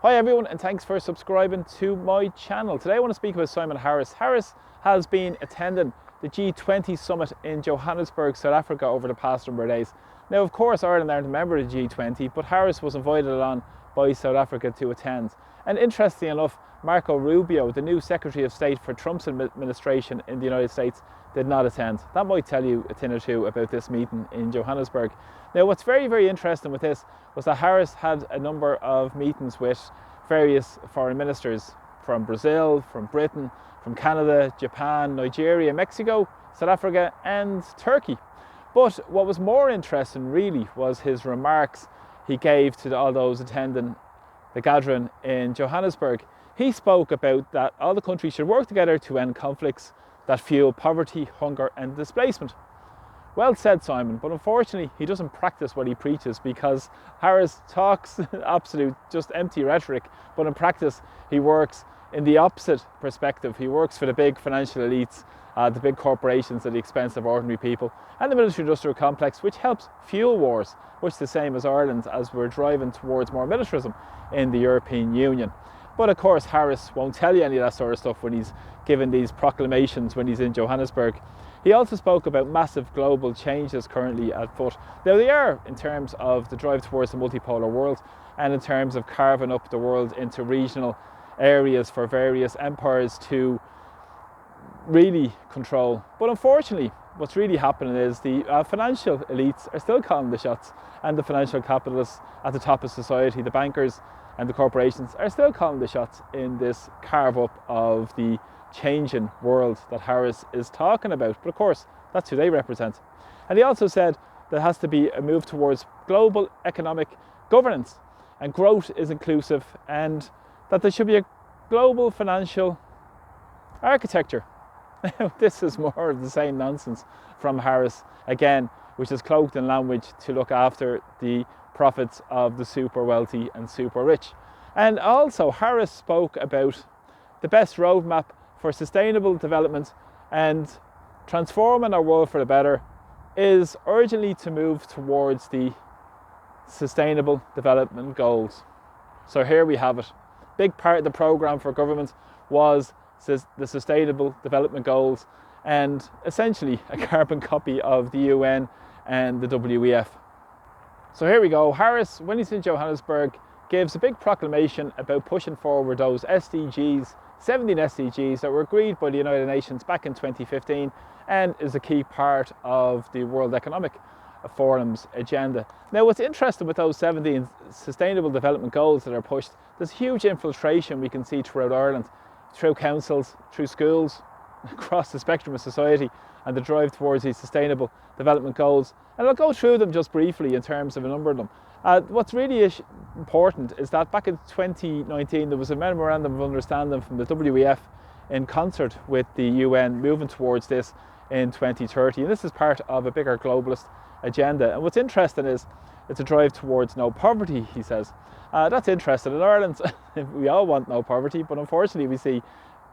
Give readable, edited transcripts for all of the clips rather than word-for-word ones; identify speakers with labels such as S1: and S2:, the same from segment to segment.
S1: Hi everyone, and thanks for subscribing to my channel. Today I want to speak about Simon Harris. Harris has been attending the G20 summit in Johannesburg, South Africa over the past number of days. Now of course Ireland aren't a member of the G20, but Harris was invited along by South Africa to attend. And interestingly enough, Marco Rubio, the new Secretary of State for Trump's administration in the United States, did not attend. That might tell you a thing or two about this meeting in Johannesburg. Now what's very interesting with this was that Harris had a number of meetings with various foreign ministers from Brazil, from Britain, from Canada, Japan, Nigeria, Mexico, South Africa and Turkey. But what was more interesting really was his remarks he gave to all those attending the gathering in Johannesburg. He spoke about that all the countries should work together to end conflicts that fuel poverty, hunger and displacement. Well said, Simon, but unfortunately he doesn't practice what he preaches, because Harris talks absolute just empty rhetoric, but in practice he works in the opposite perspective. He works for the big financial elites, the big corporations at the expense of ordinary people, and the military-industrial complex, which helps fuel wars, much the same as Ireland, as we're driving towards more militarism in the European Union. But of course Harris won't tell you any of that sort of stuff when he's given these proclamations when he's in Johannesburg. He also spoke about massive global changes currently at foot. Now they are in terms of the drive towards the multipolar world, and in terms of carving up the world into regional areas for various empires to really control. But unfortunately what's really happening is the financial elites are still calling the shots, and the financial capitalists at the top of society, the bankers and the corporations, are still calling the shots in this carve up of the changing world that Harris is talking about. But of course that's who they represent. And he also said there has to be a move towards global economic governance, and growth is inclusive, and that there should be a global financial architecture. This is more of the same nonsense from Harris again, which is cloaked in language to look after the profits of the super wealthy and super rich. And also Harris spoke about the best roadmap for sustainable development and transforming our world for the better is urgently to move towards the Sustainable Development Goals. So here we have it. Big part of the programme for government was the Sustainable Development Goals, and essentially a carbon copy of the UN and the WEF. So here we go. Harris, when he's in Johannesburg, gives a big proclamation about pushing forward those SDGs, 17 SDGs that were agreed by the United Nations back in 2015, and is a key part of the World Economic Forum's agenda. Now what's interesting with those 17 Sustainable Development Goals that are pushed, there's huge infiltration we can see throughout Ireland, through councils, through schools, across the spectrum of society, and the drive towards these Sustainable Development Goals. And I'll go through them just briefly in terms of a number of them. What's really important is that back in 2019 there was a memorandum of understanding from the WEF in concert with the UN moving towards this in 2030, and this is part of a bigger globalist agenda. And what's interesting is it's a drive towards no poverty, he says. That's interesting. In Ireland we all want no poverty, but unfortunately we see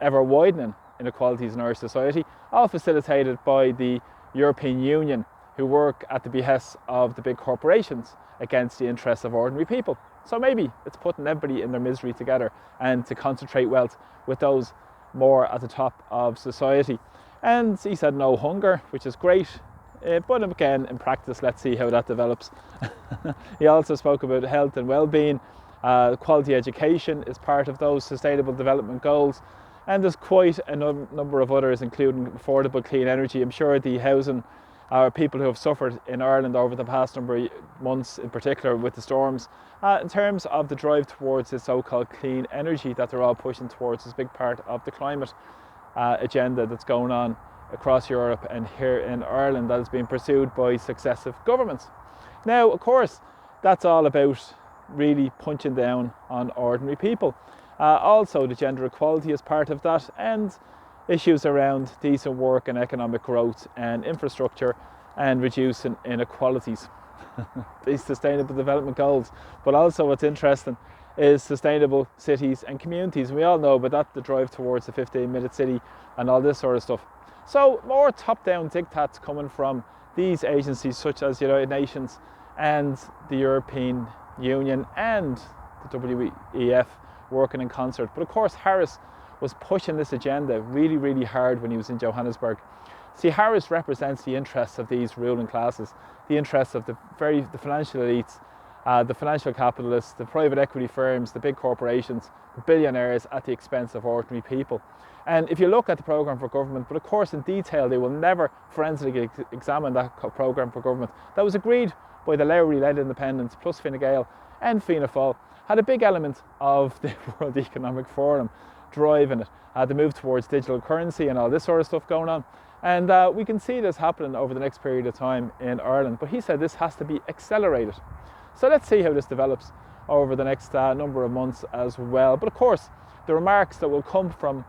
S1: ever widening inequalities in our society, all facilitated by the European Union, who work at the behest of the big corporations against the interests of ordinary people. So maybe it's putting everybody in their misery together and to concentrate wealth with those more at the top of society. And he said no hunger, which is great, but again in practice let's see how that develops. He also spoke about health and well-being. Quality education is part of those Sustainable Development Goals, and there's quite a number of others, including affordable clean energy. I'm sure the housing people who have suffered in Ireland over the past number of months, in particular with the storms, in terms of the drive towards this so-called clean energy that they're all pushing towards, is a big part of the climate agenda that's going on across Europe and here in Ireland, that is being pursued by successive governments. Now of course that's all about really punching down on ordinary people. Also the gender equality is part of that, and issues around decent work and economic growth and infrastructure and reducing inequalities. These Sustainable Development Goals. But also what's interesting is sustainable cities and communities. We all know about that, the drive towards the 15-minute city and all this sort of stuff. So more top-down diktats coming from these agencies such as the United Nations and the European Union and the WEF working in concert. But of course, Harris was pushing this agenda really, really hard when he was in Johannesburg. See, Harris represents the interests of these ruling classes, the interests of the financial elites, the financial capitalists, the private equity firms, the big corporations, the billionaires at the expense of ordinary people. And if you look at the programme for government, but of course in detail, they will never forensically examine that programme for government that was agreed by the Lowry-led independents plus Fine Gael and Fianna Fáil, had a big element of the World Economic Forum driving it, the move towards digital currency and all this sort of stuff going on. And we can see this happening over the next period of time in Ireland. But he said this has to be accelerated. So let's see how this develops over the next number of months as well. But of course, the remarks that will come from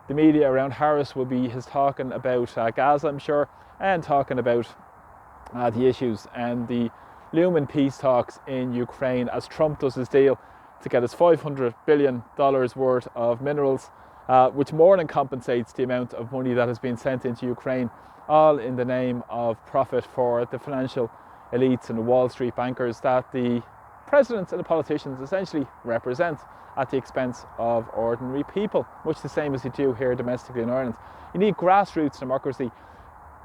S1: the media around Harris will be his talking about Gaza, I'm sure, and talking about the issues and the looming peace talks in Ukraine as Trump does his deal to get his $500 billion worth of minerals, which more than compensates the amount of money that has been sent into Ukraine, all in the name of profit for the financial elites and the Wall Street bankers that the presidents and the politicians essentially represent at the expense of ordinary people, much the same as you do here domestically in Ireland. You need grassroots democracy.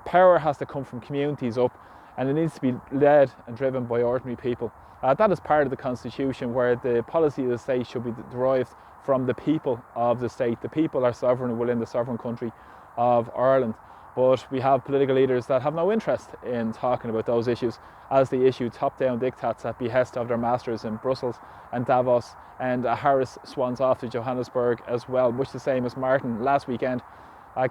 S1: Power has to come from communities up, and it needs to be led and driven by ordinary people. That is part of the Constitution, where the policy of the state should be derived from the people of the state. The people are sovereign within the sovereign country of Ireland. But we have political leaders that have no interest in talking about those issues, as they issue top-down diktats at behest of their masters in Brussels and Davos. And Harris swans off to Johannesburg as well, much the same as Martin last weekend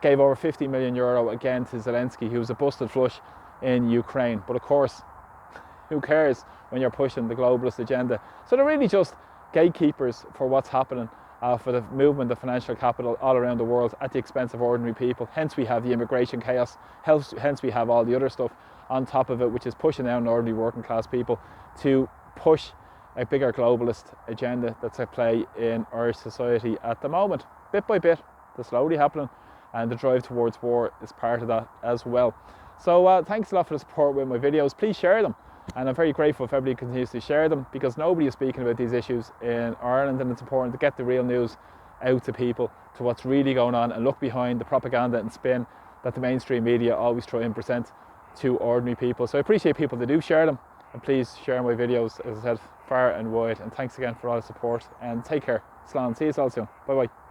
S1: gave over €50 million again to Zelensky, who was a busted flush in Ukraine. But of course, who cares when you're pushing the globalist agenda? So they're really just gatekeepers for what's happening for the movement of financial capital all around the world at the expense of ordinary people. Hence we have the immigration chaos, hence we have all the other stuff on top of it, which is pushing down ordinary working class people to push a bigger globalist agenda that's at play in Irish society at the moment. Bit by bit, it's slowly happening, and the drive towards war is part of that as well. So thanks a lot for the support with my videos. Please share them, and I'm very grateful if everybody continues to share them, because nobody is speaking about these issues in Ireland, and it's important to get the real news out to people, to what's really going on, and look behind the propaganda and spin that the mainstream media always try and present to ordinary people. So I appreciate people that do share them, and please share my videos, as I said, far and wide. And thanks again for all the support, and take care. Slán, see you all soon. Bye bye.